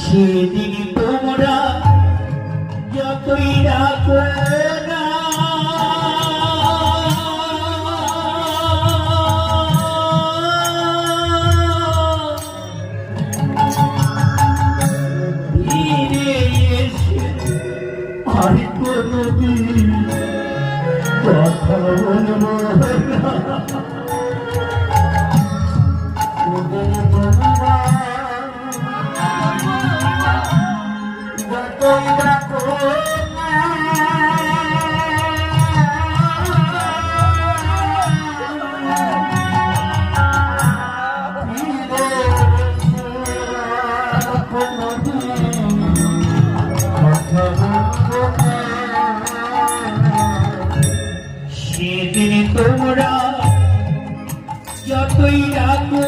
সেদিন তোমরা যতই ডাকো না ফিরে এসে আর কোনদিন কথা বলবো না। সেদিন তোমরা যতই ডাকো